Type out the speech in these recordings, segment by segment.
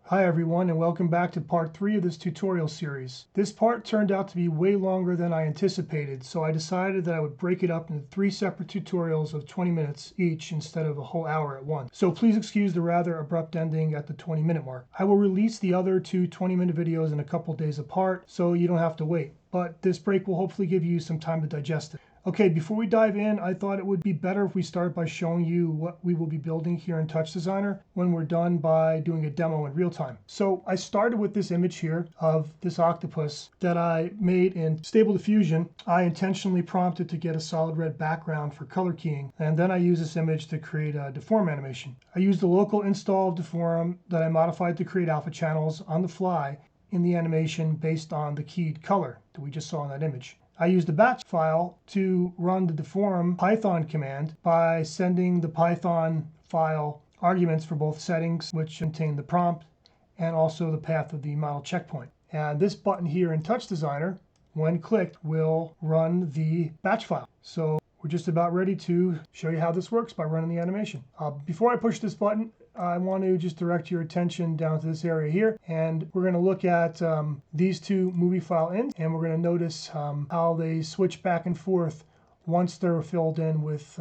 Hi everyone, and welcome back to part 3 of this tutorial series. This part turned out to be way longer than I anticipated, so I decided that I would break it up into 3 separate tutorials of 20 minutes each instead of a whole hour at once. So please excuse the rather abrupt ending at the 20-minute mark. I will release the other two 20-minute videos in a couple days apart, so you don't have to wait. But this break will hopefully give you some time to digest it. Okay, before we dive in, I thought it would be better if we start by showing you what we will be building here in Touchdesigner when we're done by doing a demo in real time. So I started with this image here of this octopus that I made in Stable Diffusion. I intentionally prompted to get a solid red background for color keying, and then I used this image to create a Deforum animation. I used the local install of Deforum that I modified to create alpha channels on the fly in the animation based on the keyed color that we just saw in that image. I used the batch file to run the Deforum Python command by sending the Python file arguments for both settings, which contain the prompt and also the path of the model checkpoint. And this button here in Touchdesigner, when clicked, will run the batch file. So we're just about ready to show you how this works by running the animation. Before I push this button, I want to just direct your attention down to this area here, and we're going to look at these two movie file ends, and we're going to notice how they switch back and forth once they're filled in with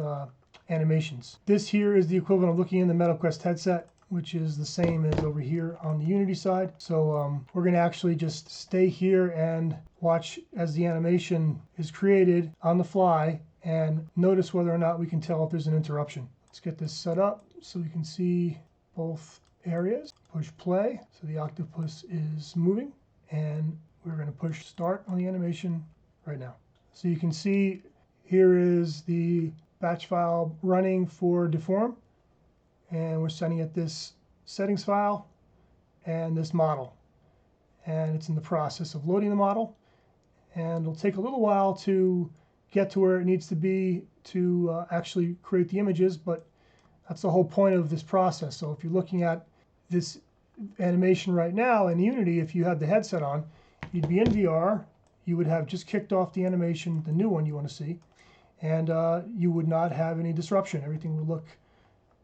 animations. This here is the equivalent of looking in the MetaQuest headset, which is the same as over here on the Unity side. So we're going to actually just stay here and watch as the animation is created on the fly and notice whether or not we can tell if there's an interruption. Let's get this set up so we can see both areas. Push play, so the octopus is moving, and we're going to push start on the animation right now. So you can see here is the batch file running for Deforum, and we're sending it this settings file and this model, and it's in the process of loading the model, and it'll take a little while to get to where it needs to be to actually create the images, but that's the whole point of this process. So if you're looking at this animation right now in Unity, if you had the headset on, you'd be in VR, you would have just kicked off the animation, the new one you want to see, and you would not have any disruption. Everything would look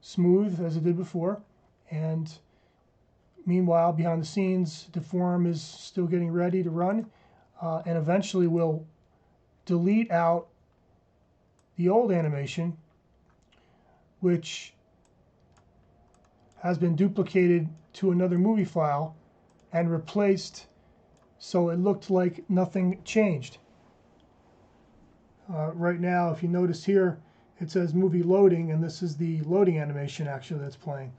smooth as it did before. And meanwhile, behind the scenes, Deforum is still getting ready to run, and eventually we'll delete out the old animation, which has been duplicated to another movie file and replaced so it looked like nothing changed. Right now, if you notice here, it says movie loading, and this is the loading animation actually that's playing,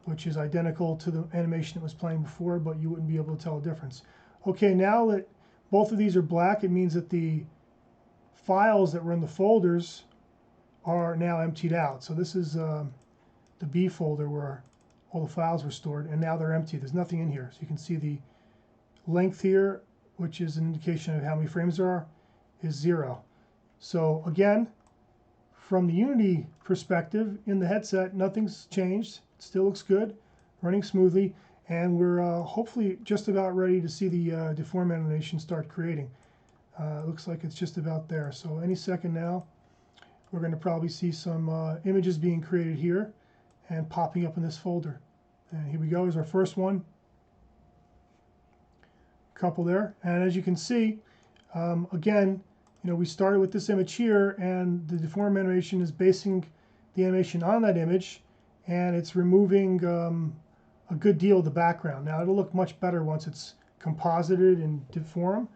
which is identical to the animation that was playing before, but you wouldn't be able to tell a difference. Okay, now that both of these are black, it means that the files that were in the folders are now emptied out. So this is the B folder where all the files were stored, and now they're empty. There's nothing in here. So you can see the length here, which is an indication of how many frames there are, is 0. So again, from the Unity perspective, in the headset, nothing's changed. It still looks good, running smoothly, and we're hopefully just about ready to see the Deforum animation start creating. It looks like it's just about there. So any second now, we're going to probably see some images being created here and popping up in this folder. And here we go, is our first one. Couple there. And as you can see, again, we started with this image here, and the Deforum animation is basing the animation on that image, and it's removing a good deal of the background. Now it'll look much better once it's composited in Deforum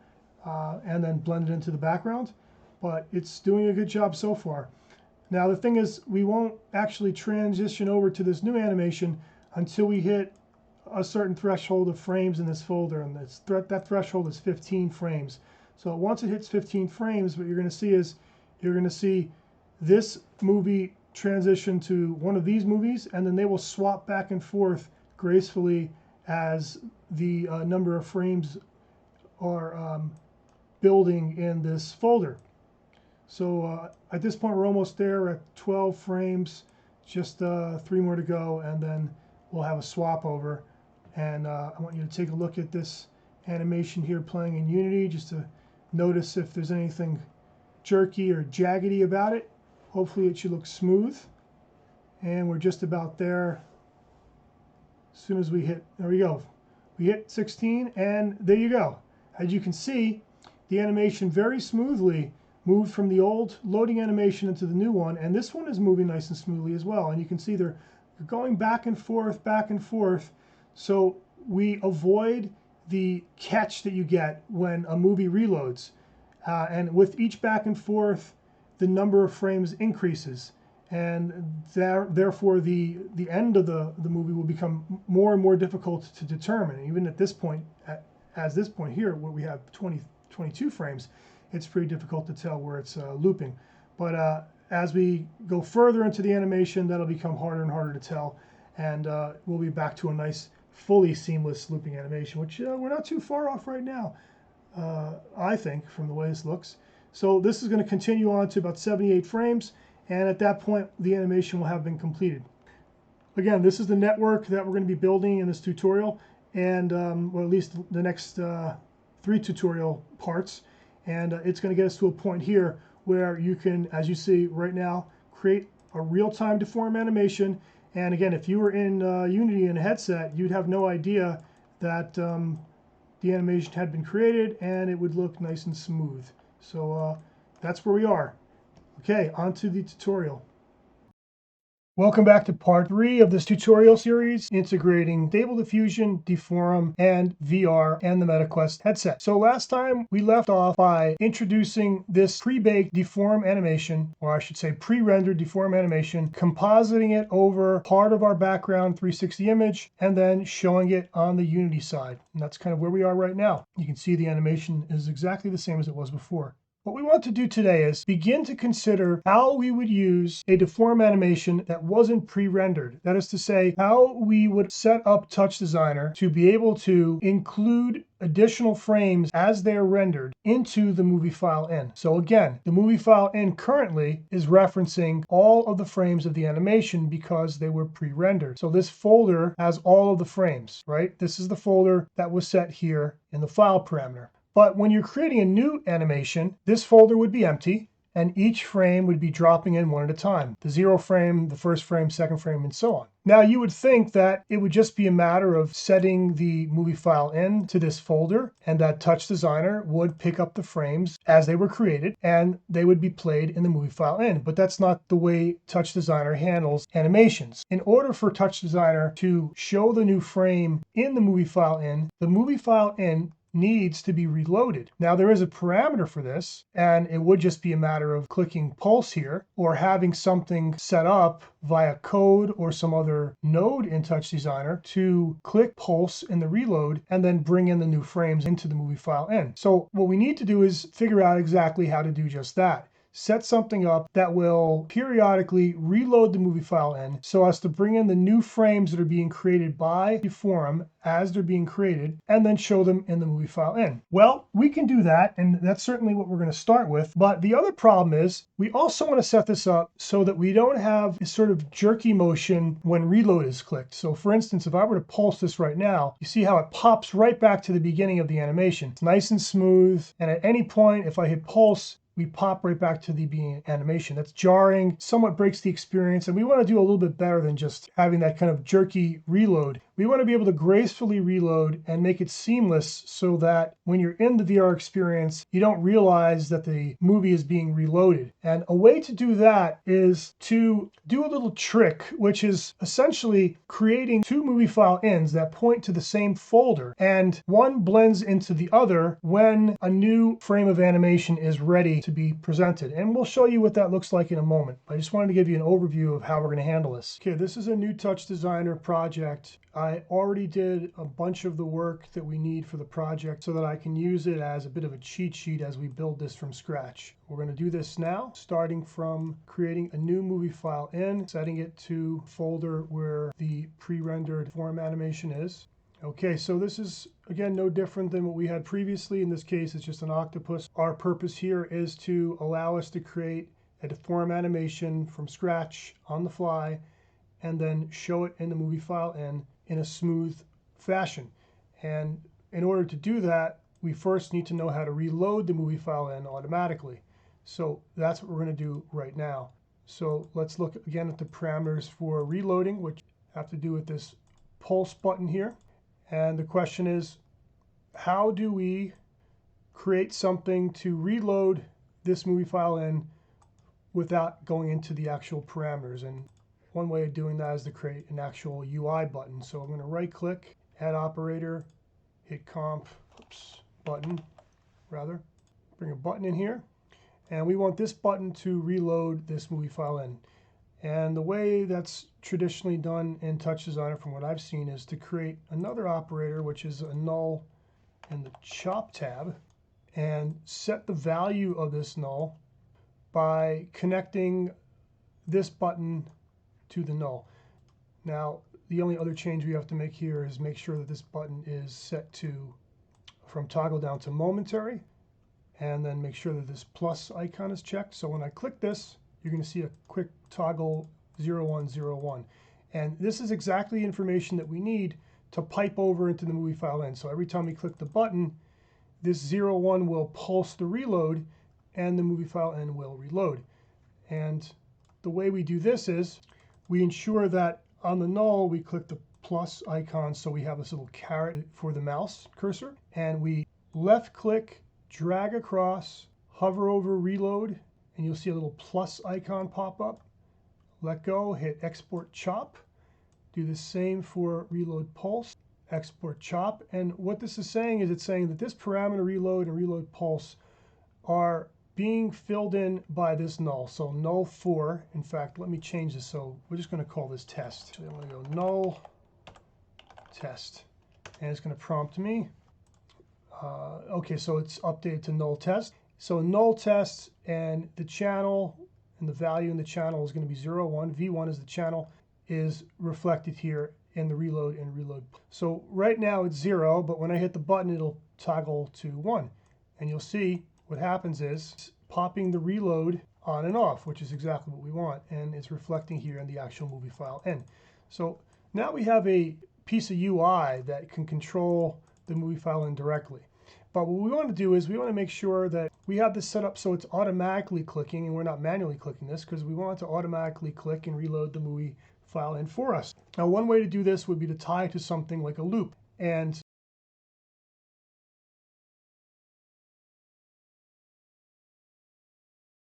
and then blended into the background, but it's doing a good job so far. Now the thing is, we won't actually transition over to this new animation until we hit a certain threshold of frames in this folder, and that threshold is 15 frames. So once it hits 15 frames, what you're going to see is you're going to see this movie transition to one of these movies, and then they will swap back and forth gracefully as the number of frames are building in this folder. So at this point, we're almost there at 12 frames, just 3 more to go, and then we'll have a swap over. And I want you to take a look at this animation here playing in Unity, just to notice if there's anything jerky or jaggedy about it. Hopefully it should look smooth. And we're just about there. As soon as we hit, there we go. We hit 16 and there you go. As you can see, the animation very smoothly moved from the old loading animation into the new one, and this one is moving nice and smoothly as well. And you can see they're going back and forth, so we avoid the catch that you get when a movie reloads. And with each back and forth, the number of frames increases, and therefore the end of the movie will become more and more difficult to determine. Even at this point, as this point here, where we have 22 frames, it's pretty difficult to tell where it's looping. But as we go further into the animation, that'll become harder and harder to tell, and we'll be back to a nice, fully seamless looping animation, which we're not too far off right now, I think, from the way this looks. So this is going to continue on to about 78 frames, and at that point, the animation will have been completed. Again, this is the network that we're going to be building in this tutorial, and or at least the next 3 tutorial parts. And it's going to get us to a point here where you can, as you see right now, create a real-time deform animation. And again, if you were in Unity in a headset, you'd have no idea that the animation had been created, and it would look nice and smooth. So that's where we are. Okay, on to the tutorial. Welcome back to part 3 of this tutorial series integrating Stable Diffusion, Deforum, and VR and the MetaQuest headset. So last time we left off by introducing this pre-baked deform animation, or I should say pre-rendered deform animation, compositing it over part of our background 360 image, and then showing it on the Unity side. And that's kind of where we are right now. You can see the animation is exactly the same as it was before. What we want to do today is begin to consider how we would use a deform animation that wasn't pre-rendered. That is to say, how we would set up Touchdesigner to be able to include additional frames as they are rendered into the movie file in. So again, the movie file in currently is referencing all of the frames of the animation because they were pre-rendered. So this folder has all of the frames, right? This is the folder that was set here in the file parameter. But when you're creating a new animation, this folder would be empty, and each frame would be dropping in one at a time. The 0 frame, the first frame, second frame, and so on. Now you would think that it would just be a matter of setting the movie file in to this folder, and that Touchdesigner would pick up the frames as they were created, and they would be played in the movie file in. But that's not the way Touchdesigner handles animations. In order for Touchdesigner to show the new frame in the movie file in, the movie file in needs to be reloaded. Now there is a parameter for this, and it would just be a matter of clicking pulse here or having something set up via code or some other node in Touchdesigner to click pulse in the reload and then bring in the new frames into the movie file in. So what we need to do is figure out exactly how to do just that. Set something up that will periodically reload the movie file in so as to bring in the new frames that are being created by Deforum as they're being created, and then show them in the movie file in. Well, we can do that, and that's certainly what we're going to start with. But the other problem is we also want to set this up so that we don't have a sort of jerky motion when reload is clicked. So for instance, if I were to pulse this right now, you see how it pops right back to the beginning of the animation. It's nice and smooth, and at any point, if I hit pulse, we pop right back to the beginning animation. That's jarring, somewhat breaks the experience, and we want to do a little bit better than just having that kind of jerky reload. We want to be able to gracefully reload and make it seamless so that when you're in the VR experience, you don't realize that the movie is being reloaded. And a way to do that is to do a little trick, which is essentially creating 2 movie file ins that point to the same folder, and one blends into the other when a new frame of animation is ready to be presented. And we'll show you what that looks like in a moment. I just wanted to give you an overview of how we're going to handle this. Okay, this is a new Touchdesigner project. I already did a bunch of the work that we need for the project so that I can use it as a bit of a cheat sheet as we build this from scratch. We're going to do this now, starting from creating a new movie file in, setting it to a folder where the pre-rendered form animation is. Okay, so this is, again, no different than what we had previously. In this case, it's just an octopus. Our purpose here is to allow us to create a deform animation from scratch on the fly and then show it in the movie file in a smooth fashion. And in order to do that, we first need to know how to reload the movie file in automatically. So that's what we're going to do right now. So let's look again at the parameters for reloading, which have to do with this pulse button here. And the question is, how do we create something to reload this movie file in without going into the actual parameters? And one way of doing that is to create an actual UI button. So I'm going to right click, add operator, hit button, bring a button in here. And we want this button to reload this movie file in. And the way that's traditionally done in Touchdesigner, from what I've seen, is to create another operator, which is a null in the chop tab, and set the value of this null by connecting this button to the null. Now, the only other change we have to make here is make sure that this button is set to from toggle down to momentary, and then make sure that this plus icon is checked. So when I click this, you're going to see a quick toggle 0101. And this is exactly the information that we need to pipe over into the movie file in. So every time we click the button, this 01 will pulse the reload and the movie file in will reload. And the way we do this is we ensure that on the null we click the plus icon, so we have this little caret for the mouse cursor, and we left click, drag across, hover over reload, and you'll see a little plus icon pop up. Let go, hit export chop. Do the same for reload pulse, export chop. And what this is saying is it's saying that this parameter reload and reload pulse are being filled in by this null. So null 4, in fact, let me change this. So we're just going to call this test. So I'm going to go null test, and it's going to prompt me. Okay, so it's updated to null test. So null test, and the channel and the value in the channel is going to be 0, 1. V1 is the channel, is reflected here in the reload and reload. So right now it's 0, but when I hit the button, it'll toggle to 1. And you'll see what happens is popping the reload on and off, which is exactly what we want. And it's reflecting here in the actual movie file in. So now we have a piece of UI that can control the movie file in directly. But what we want to do is we want to make sure that we have this set up so it's automatically clicking, and we're not manually clicking this, because we want it to automatically click and reload the movie file in for us. Now, one way to do this would be to tie it to something like a loop. And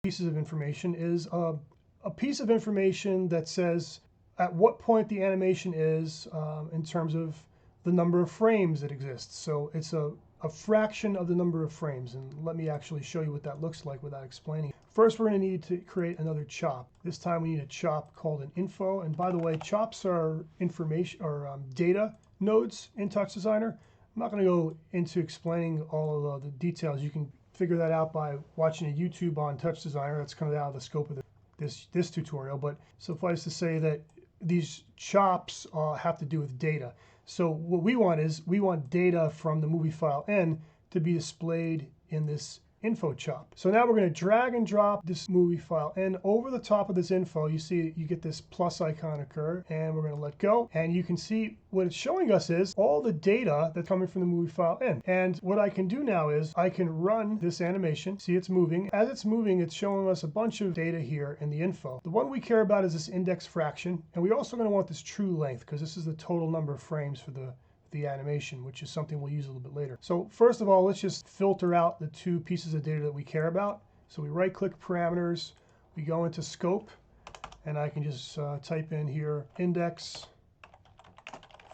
pieces of information is a piece of information that says at what point the animation is in terms of the number of frames that exists. So it's a fraction of the number of frames. And let me actually show you what that looks like without explaining. First, we're going to need to create another chop. This time we need a chop called an info. And by the way, chops are information or data nodes in Touchdesigner. I'm not going to go into explaining all of the details. You can figure that out by watching a YouTube on Touchdesigner. That's kind of out of the scope of this tutorial. But suffice to say that these chops have to do with data. So what we want is we want data from the movie file in to be displayed in this info chop. So now we're going to drag and drop this movie file in over the top of this info. You see you get this plus icon occur, and we're going to let go, and you can see what it's showing us is all the data that's coming from the movie file in. And what I can do now is I can run this animation. See, it's moving. As it's moving, it's showing us a bunch of data here in the info. The one we care about is this index fraction, and we're also going to want this true length, because this is the total number of frames for the animation, which is something we'll use a little bit later. So first of all, let's just filter out the two pieces of data that we care about. So we right click parameters, we go into scope, and I can just type in here index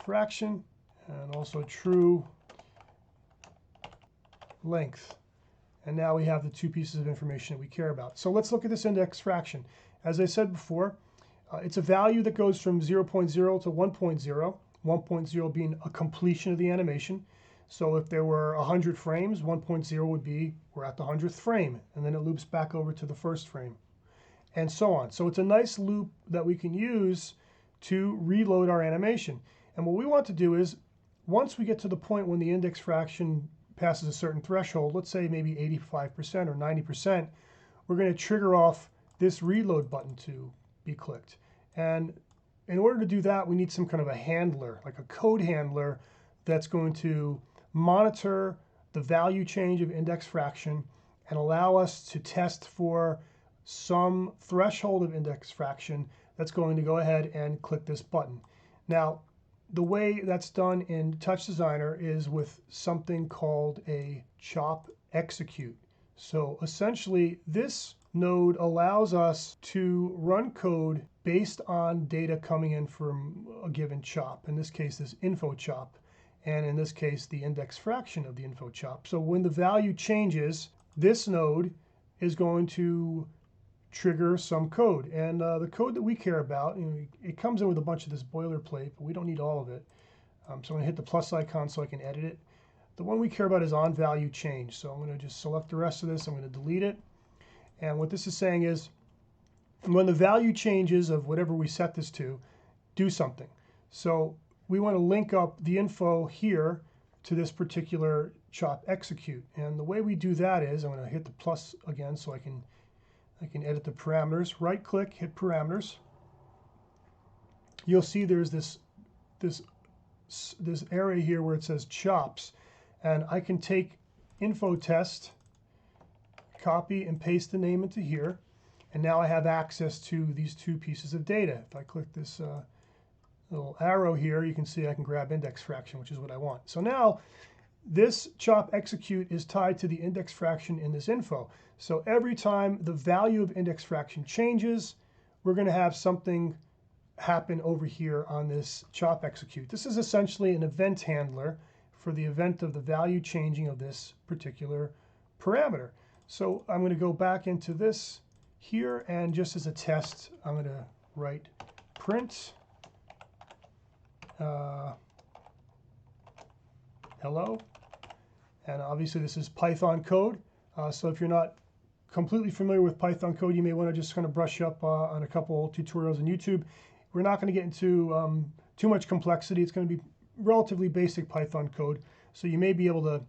fraction and also true length. And now we have the two pieces of information that we care about. So let's look at this index fraction. As I said before, it's a value that goes from 0.0 to 1.0. 1.0 being a completion of the animation. So if there were 100 frames, 1.0 would be we're at the 100th frame, and then it loops back over to the first frame, and so on. So it's a nice loop that we can use to reload our animation. And what we want to do is, once we get to the point when the index fraction passes a certain threshold, let's say maybe 85% or 90%, we're going to trigger off this reload button to be clicked. And in order to do that, we need some kind of a handler, like a code handler, that's going to monitor the value change of index fraction and allow us to test for some threshold of index fraction that's going to go ahead and click this button. Now, the way that's done in Touchdesigner is with something called a chop execute. So essentially, this node allows us to run code based on data coming in from a given chop. In this case, this info chop, and in this case, the index fraction of the info chop. So when the value changes, this node is going to trigger some code. And the code that we care about, it comes in with a bunch of this boilerplate, but we don't need all of it. So I'm going to hit the plus icon so I can edit it. The one we care about is on value change. So I'm going to just select the rest of this. I'm going to delete it. And what this is saying is when the value changes of whatever we set this to, do something. So we want to link up the info here to this particular chop execute. And the way we do that is I'm going to hit the plus again so I can edit the parameters. Right click, hit parameters. You'll see there's this area here where it says chops, and I can take info test, copy and paste the name into here, and now I have access to these two pieces of data. If I click this little arrow here, you can see I can grab index fraction, which is what I want. So now this chop execute is tied to the index fraction in this info. So every time the value of index fraction changes, we're going to have something happen over here on this chop execute. This is essentially an event handler for the event of the value changing of this particular parameter. So I'm going to go back into this here, and just as a test, I'm going to write print hello. And obviously this is Python code. So if you're not completely familiar with Python code, you may want to just kind of brush up on a couple tutorials on YouTube. We're not going to get into too much complexity. It's going to be relatively basic Python code. So you may be able to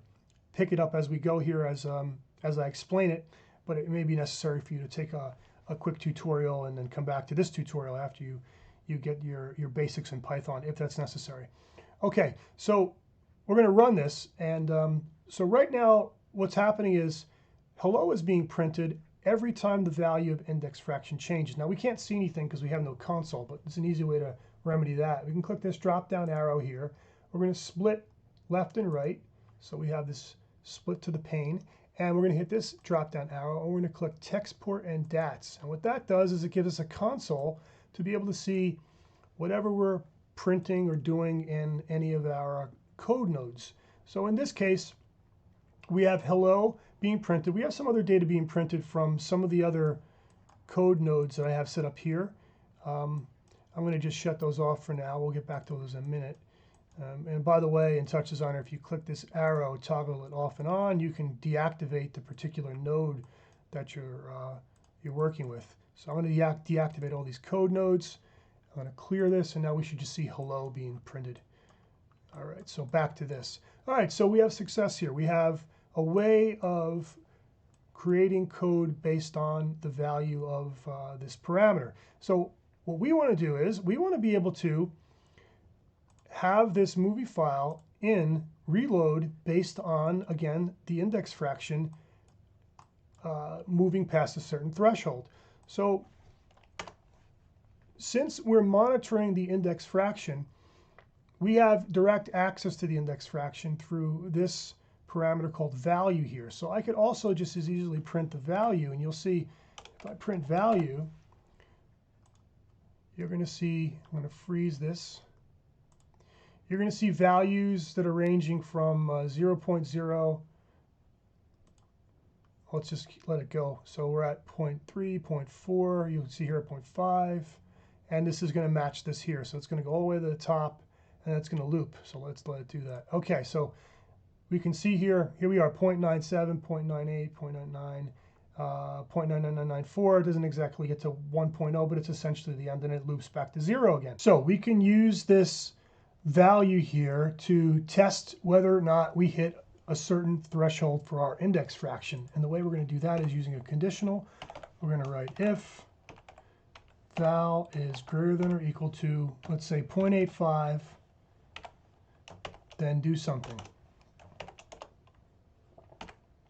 pick it up as we go here as I explain it, but it may be necessary for you to take a quick tutorial and then come back to this tutorial after you get your basics in Python, if that's necessary. Okay, so we're going to run this, and so right now what's happening is hello is being printed every time the value of index fraction changes. Now we can't see anything because we have no console, but it's an easy way to remedy that. We can click this drop down arrow here. We're going to split left and right, so we have this split to the pane, and we're going to hit this drop down arrow, and we're going to click Textport and DATS. And what that does is it gives us a console to be able to see whatever we're printing or doing in any of our code nodes. So in this case, we have hello being printed. We have some other data being printed from some of the other code nodes that I have set up here. I'm going to just shut those off for now. We'll get back to those in a minute. And by the way, in Touchdesigner, if you click this arrow, toggle it off and on, you can deactivate the particular node that you're working with. So I'm going to deactivate all these code nodes. I'm going to clear this, and now we should just see hello being printed. All right, so back to this. All right, so we have success here. We have a way of creating code based on the value of this parameter. So what we want to do is we want to be able to have this movie file in reload based on, again, the index fraction moving past a certain threshold. So since we're monitoring the index fraction, we have direct access to the index fraction through this parameter called value here. So I could also just as easily print the value, and you'll see if I print value, you're going to see, I'm going to freeze this. You're going to see values that are ranging from 0.0, let's just let it go. So we're at 0.3, 0.4, you can see here at 0.5, and this is going to match this here. So it's going to go all the way to the top, and it's going to loop. So let's let it do that. Okay, so we can see here we are, 0.97, 0.98, 0.99, 0.99994. It doesn't exactly get to 1.0, but it's essentially the end, and it loops back to 0 again. So we can use this value here to test whether or not we hit a certain threshold for our index fraction. And the way we're going to do that is using a conditional. We're going to write if val is greater than or equal to, let's say, 0.85, then do something.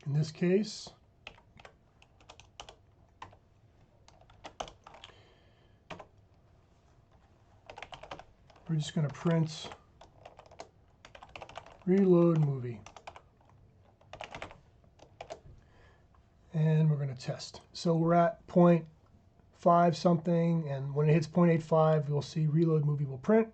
In this case, we're just going to print reload movie. And we're going to test. So we're at 0.5 something, and when it hits 0.85, we'll see reload movie will print.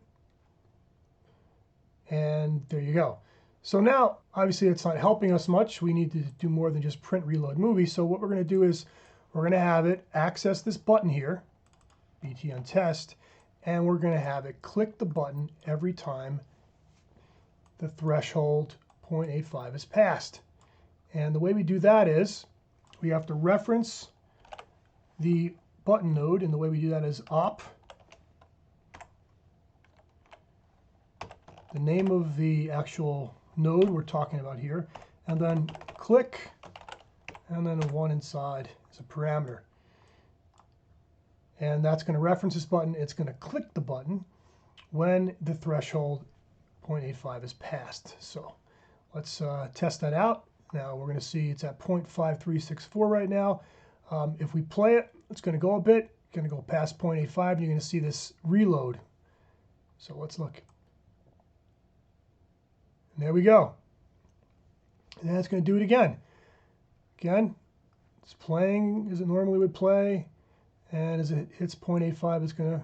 And there you go. So now, obviously, it's not helping us much. We need to do more than just print reload movie. So what we're going to do is we're going to have it access this button here, BT on test, and we're going to have it click the button every time the threshold 0.85 is passed. And the way we do that is we have to reference the button node, and the way we do that is op, the name of the actual node we're talking about here, and then click, and then a 1 inside is a parameter. And that's going to reference this button. It's going to click the button when the threshold 0.85 is passed. So let's test that out. Now we're going to see it's at 0.5364 right now. If we play it, it's going to go a bit. It's going to go past 0.85, and you're going to see this reload. So let's look. And there we go. And then it's going to do it again. Again, it's playing as it normally would play. And as it hits 0.85, it's going to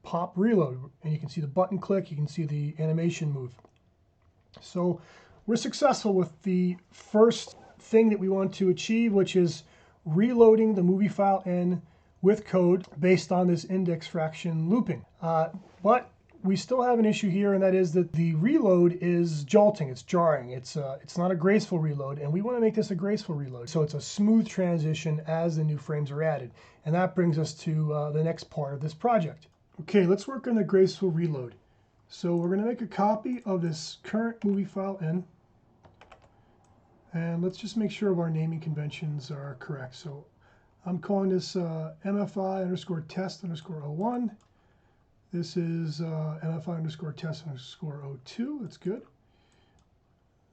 pop reload. And you can see the button click. You can see the animation move. So we're successful with the first thing that we want to achieve, which is reloading the movie file in with code based on this index fraction looping. But we still have an issue here, and that is that the reload is jolting, it's jarring, it's not a graceful reload, and we want to make this a graceful reload. So it's a smooth transition as the new frames are added. And that brings us to the next part of this project. Okay, let's work on the graceful reload. So we're going to make a copy of this current movie file in, and let's just make sure our naming conventions are correct. So I'm calling this MFI underscore test underscore 01. This is MFI underscore test underscore 02. That's good.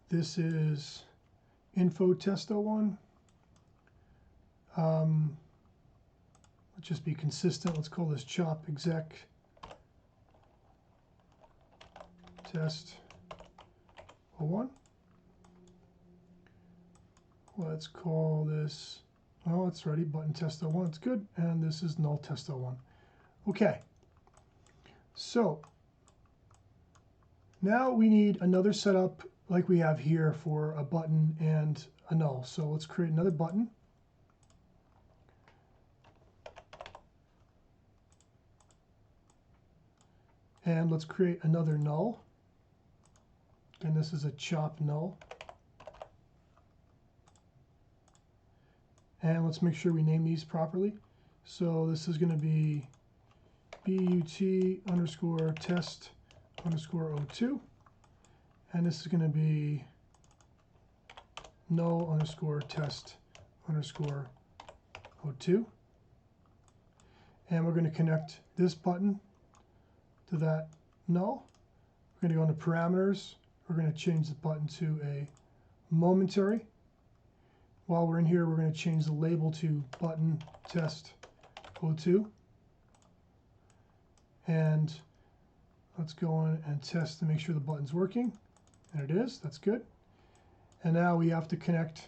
This is info test 01. Let's just be consistent. Let's call this chop exec test 01. Let's call this, oh, it's ready, button test 01. It's good. And this is null test 01. Okay. So now we need another setup like we have here for a button and a null. So let's create another button. And let's create another null. And this is a chop null. And let's make sure we name these properly. So this is going to be BUT underscore test underscore 02. And this is going to be null underscore test underscore 02. And we're going to connect this button to that null. We're going to go into parameters. We're going to change the button to a momentary. While we're in here, we're going to change the label to button test 02. And let's go in and test to make sure the button's working. And it is. That's good. And now we have to connect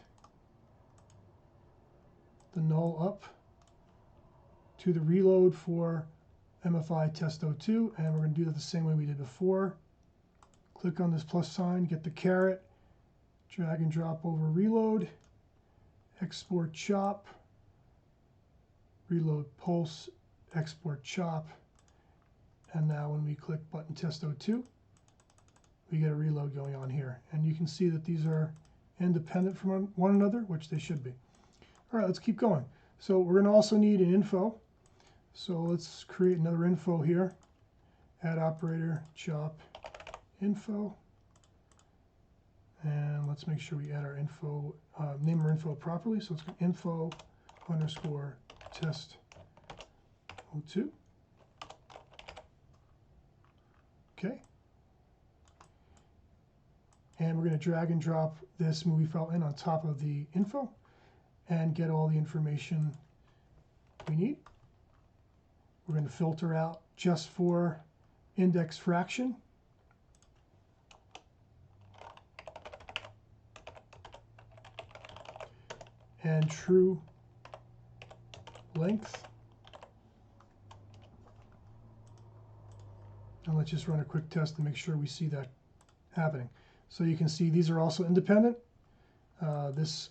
the null up to the reload for MFI test 02. And we're going to do that the same way we did before. Click on this plus sign, get the caret, drag and drop over reload, export chop, reload pulse, export chop. And now when we click button test 02, we get a reload going on here. And you can see that these are independent from one another, which they should be. All right, let's keep going. So we're going to also need an info. So let's create another info here. Add operator, chop, info. And let's make sure we add our info, name our info properly. So it's info underscore test 02. Okay. And we're going to drag and drop this movie file in on top of the info and get all the information we need. We're going to filter out just for index fraction. and true length. And let's just run a quick test to make sure we see that happening. So you can see these are also independent. This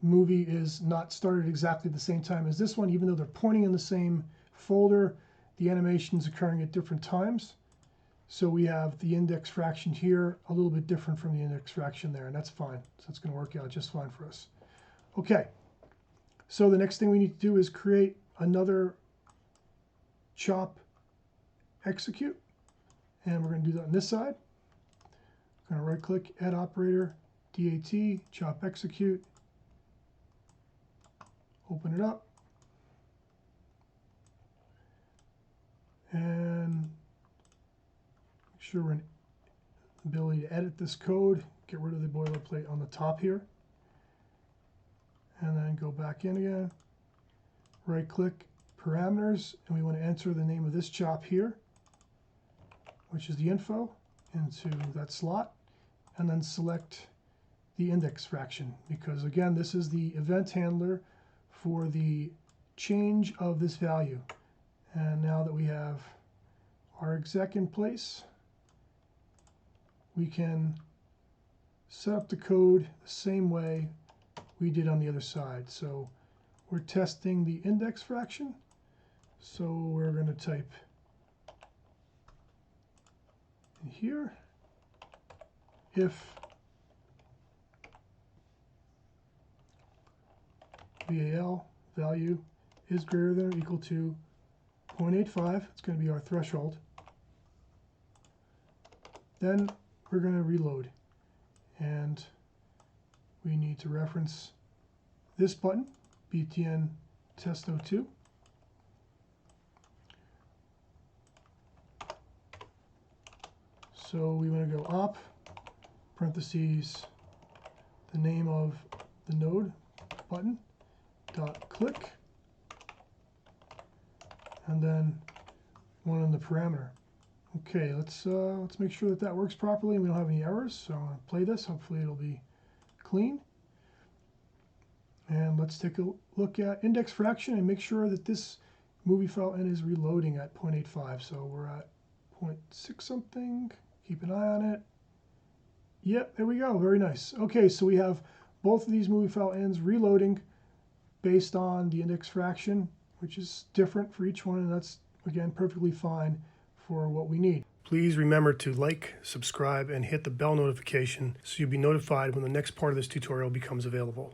movie is not started exactly at the same time as this one, even though they're pointing in the same folder. The animation is occurring at different times. So we have the index fraction here a little bit different from the index fraction there, and that's fine. So it's going to work out just fine for us. Okay, so the next thing we need to do is create another chop execute, and we're going to do that on this side. I'm going to right click, add operator, DAT, chop execute, open it up, and make sure we're in ability to edit this code, get rid of the boilerplate on the top here, and then go back in again, right click, parameters, and we want to enter the name of this chop here, which is the info, into that slot, and then select the index fraction, because again, this is the event handler for the change of this value. And now that we have our exec in place, we can set up the code the same way we did on the other side. So we're testing the index fraction. So we're going to type in here, if VAL value is greater than or equal to 0.85, it's going to be our threshold, then we're going to reload. And we need to reference this button, btn test02. So we want to go op, parentheses, the name of the node button, dot click, and then one in the parameter. Okay, let's make sure that that works properly and we don't have any errors. So I'm going to play this. Hopefully it'll be clean. And let's take a look at index fraction and make sure that this movie file n is reloading at 0.85. So we're at 0.6 something. Keep an eye on it. Yep, there we go. Very nice. Okay, so we have both of these movie file ends reloading based on the index fraction, which is different for each one, and that's, again, perfectly fine for what we need. Please remember to like, subscribe, and hit the bell notification so you'll be notified when the next part of this tutorial becomes available.